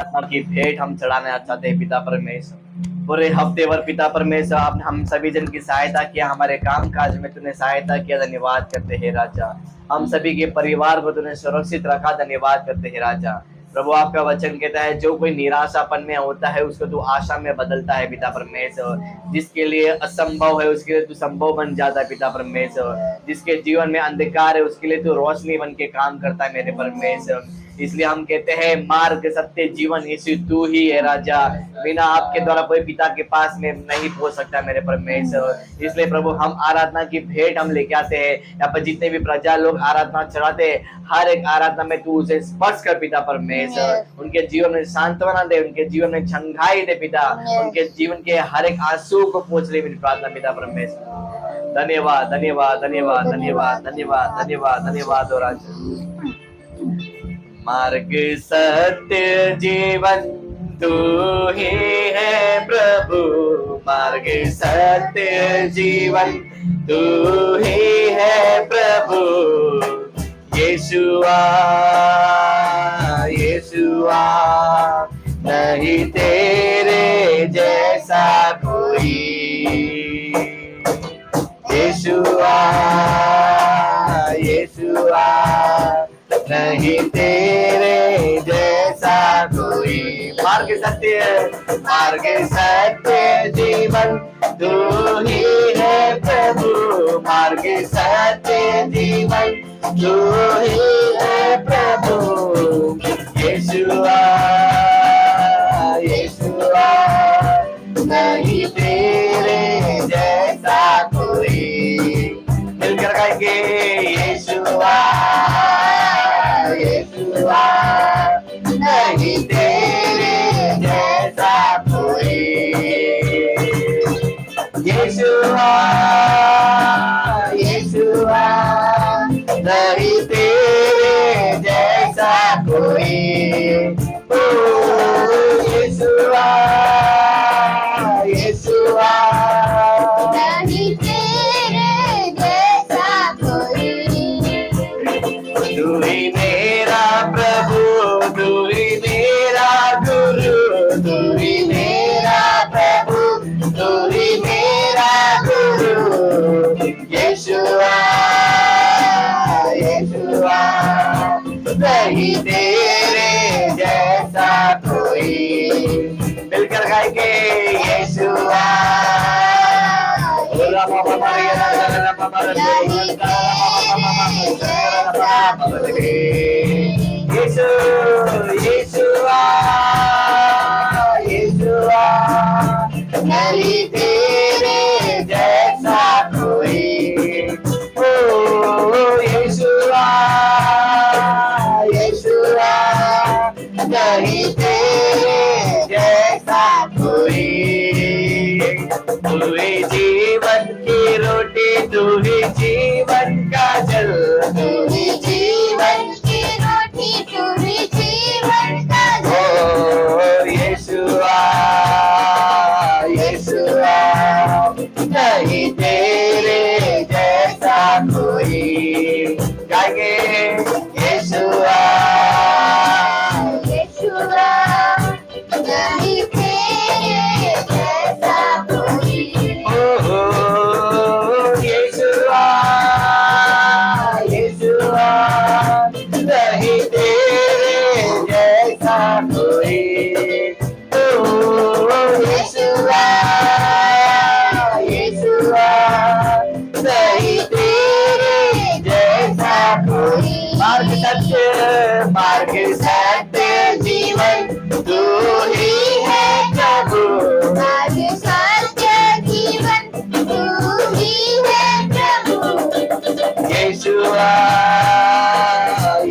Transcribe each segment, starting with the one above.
आत्मा की भेंट हम चढ़ाना चाहते हैं पिता परमेश्वर। पूरे हफ्ते भर पिता परमेश्वर आपने हम सभी जन की सहायता किया, हमारे काम काज में तूने सहायता किया, धन्यवाद करते हैं राजा। हम सभी के परिवार को तूने सुरक्षित रखा, धन्यवाद करते हैं राजा। प्रभु आपका वचन कहता है जो कोई निराशापन में होता है उसको तू आशा में बदलता है पिता परमेश्वर। जिसके लिए असंभव है उसके लिए तू संभव बन जाता है पिता परमेश्वर। जिसके जीवन में अंधकार है उसके लिए तू रोशनी बन के काम करता है मेरे परमेश्वर। इसलिए हम कहते हैं मार्ग सत्य जीवन यीशु तू ही है राजा। बिना आपके द्वारा कोई पिता के पास में नहीं पहुंच सकता मेरे परमेश्वर। इसलिए प्रभु हम आराधना की भेंट हम लेके आते हैं। यहाँ पर जितने भी प्रजा लोग आराधना चढ़ाते हैं हर एक आराधना में तू उसे स्पर्श कर पिता परमेश्वर। उनके जीवन में सांत्वना दे, उनके जीवन में छंगाई दे पिता। उनके जीवन के हर एक आंसू को पहुंच ले मेरी प्रार्थना पिता परमेश्वर। धन्यवाद धन्यवाद धन्यवाद धन्यवाद धन्यवाद धन्यवाद धन्यवाद और राजा। मार्ग सत्य जीवन तू ही है प्रभु। मार्ग सत्य जीवन तू ही है प्रभु। यीशुआ यीशुआ नहीं तेरे जैसा कोई। यीशुआ यीशुआ नहीं तेरे जैसा कोई। मार्ग सत्य जीवन तू ही है प्रभु। मार्ग सत्य जीवन तू ही है प्रभु। यीशुआ यीशुआ नहीं तेरे जैसा कोई। मिलकर गाएंगे यीशुआ यीशुआ नहीं तेरे जैसा कोई। यीशुआ यीशुआ नहीं तेरे जैसा कोई। ओ यीशुआ यीशुआ नहीं तेरे जैसा कोई। तू ही मेरा प्रभु, तू ही मेरा गुरु, तू ही मेरा प्रभु, तू ही मेरा गुरु। यीशुआ यीशुआ नहीं तेरे जैसा कोई। मिलकर गाएंगे यीशुआ यीशु यीशुआ यीशुआ नहीं तेरे जैसा कोई। ओ यीशुआ यीशुआ नहीं तेरे जैसा कोई। तू ही जीवन की रोटी, तू ही जीवन का जल, तू ही जीवन की रोटी, तू ही जीवन का जल। ओ यीशुआ यीशुआ नहीं तेरे जैसा कोई। गाएंगे यीशुआ यीशुआ नहीं तेरे जैसा कोई। ओ यीशुआ यीशुआ नहीं तेरे जैसा कोई। ओ यीशुआ यीशुआ नहीं तेरे जैसा कोई। मार्ग सत्य जीवन तू ही है प्रभु। मार्ग सत्य जीवन तू ही है प्रभु। यीशुआ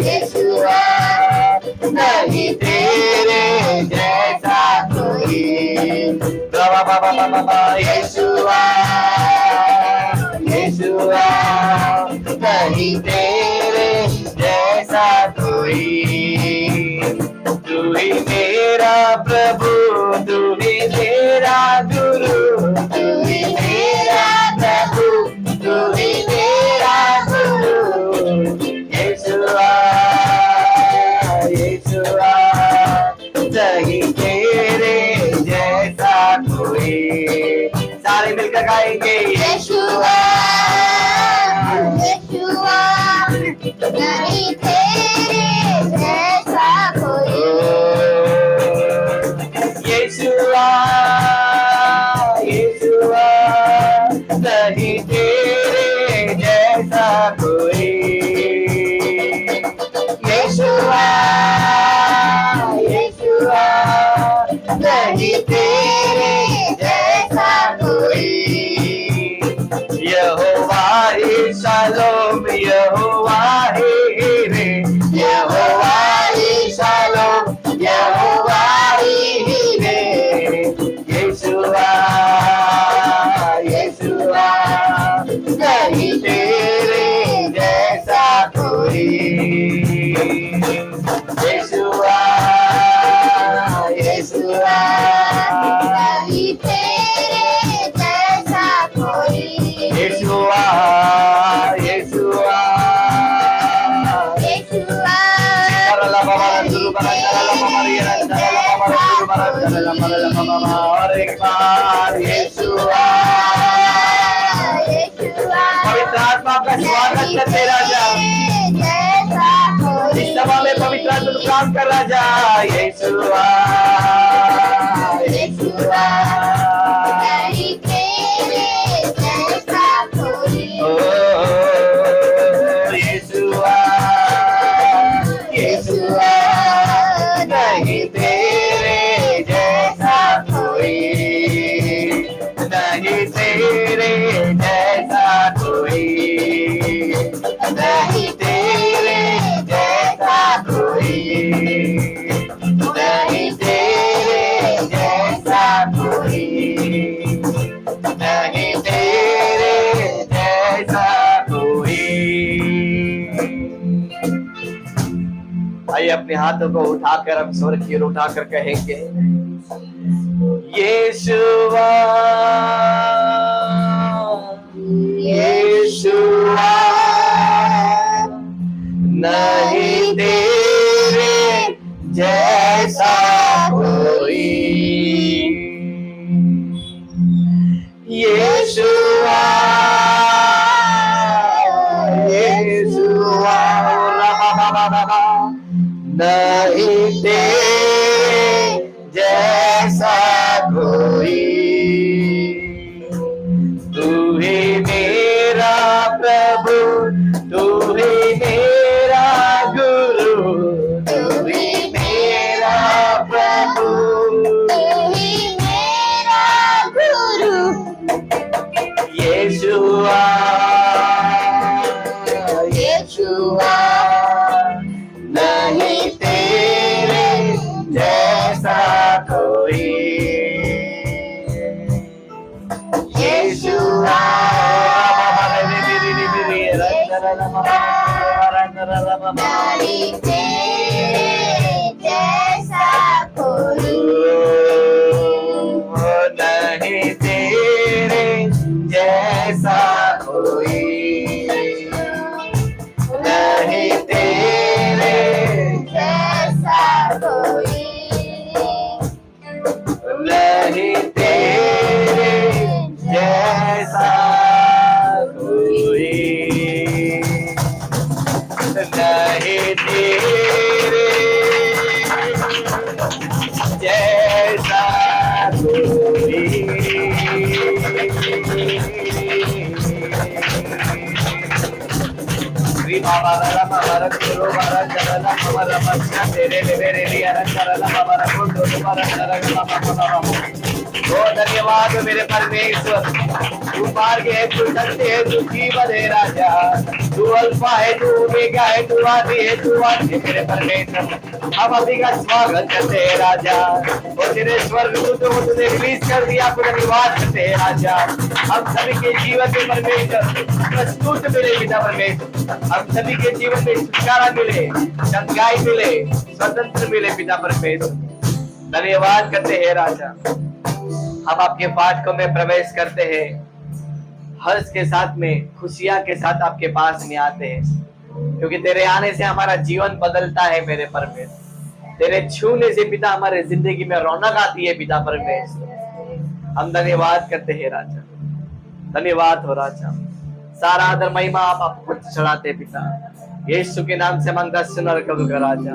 यीशुआ नहीं तेरे जैसा कोई। यीशुआ यीशुआ नहीं तेरे जैसा कोई। तू ही मेरा प्रभु, तू ही मेरा गुरु, तू ही मेरा प्रभु, तू ही मेरा गुरु। यीशुआ यीशुआ नहीं तेरे जैसा कोई। सारे मिलकर गाएंगे यशुआ यशुआ नहीं तेरे जैसा कोई। यीशुआ यीशुआ नहीं तेरे जैसा कोई। यीशुआ यीशुआ नहीं तेरे जैसा कोई। यहोवा ही शालोम यहोवा ही रे यहोवा ही शालोम यहोवा ही रे। यीशुआ यीशुआ नहीं तेरे जैसा कोई। यीशुआ यीशुआ नहीं तेरे जैसा कोई। यीशुआ यीशुआ यशुआ और एक बार यीशुआ। पवित्र आत्मा का स्वागत करते राजा। इस सभा में पवित्र आत्मा काम कर राजा। यीशुआ यीशुआ नहीं तेरे जैसा कोई। ओ यीशुआ यीशुआ नहीं तेरे जैसा कोई। नहीं तेरे जैसा कोई। नहीं तेरे जैसा कोई। नहीं तेरे जैसा कोई। नहीं तेरे जैसा कोई। आइए अपने हाथों को उठाकर हम स्वर की ओर उठाकर कहेंगे यीशुआ यीशुआ नहीं तेरे जैसा कोई। यीशुआ यीशुआ नहीं तेरे जैसा कोई। तू ही मेरा प्रभु तू ही मेरा गुरु तू ही मेरा प्रभु तू ही मेरा गुरु। यीशुआ यीशुआ नहीं तेरे जैसा कोई। यीशुआ नहीं तेरे जैसा कोई। नहीं तेरे जैसा कोई। नहीं तेरे जैसा कोई। नहीं तेरे जैसा कोई। नहीं तेरे जैसा कोई। श्री बाबा रामा भारत गुरु भारत जगन्नाथ बाबा रामा तेरे मेरे लिए अनंतरला बाबा रखो तो बाबा रखा बाबा। ओ धन्यवाद मेरे परमेश्वर। तू मार्ग है तू सत्य है तू जीवन है राजा। तू अल्फा है तू ओमेगा है तू आदि है तू अंत है मेरे परमेश्वर। हम अभी का स्वागत करते हैं राजा। और तेरे स्वर्ग दूतों को तूने रिलीज कर दिया आपको धन्यवाद करते हैं राजा। हम सभी के जीवन में परमेश्वर प्रस्तुत मिले पिता परमेश्वर। हम सभी के जीवन में छुटकारा मिले चंगाई मिले स्वतंत्र मिले पिता परमेश्वर। धन्यवाद करते हैं राजा। हम आपके फाटकों में प्रवेश करते हैं हर्ष के साथ में खुशियां के साथ आपके पास में आते हैं क्योंकि तेरे आने से हमारा जीवन बदलता है मेरे परमेश्वर। तेरे छूने से पिता हमारे जिंदगी में रौनक आती है पिता परमेश्वर। हम धन्यवाद करते हैं राजा, धन्यवाद हो राजा। सारा आदर महिमा आप आपको चढ़ाते हैं पिता, यीशु के नाम से मांगता सुन और कबूल कर राजा।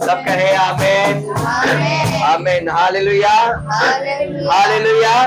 सब कहे आमीन, आमीन, आमीन, हालेलुया, हालेलुया। हालेलुया।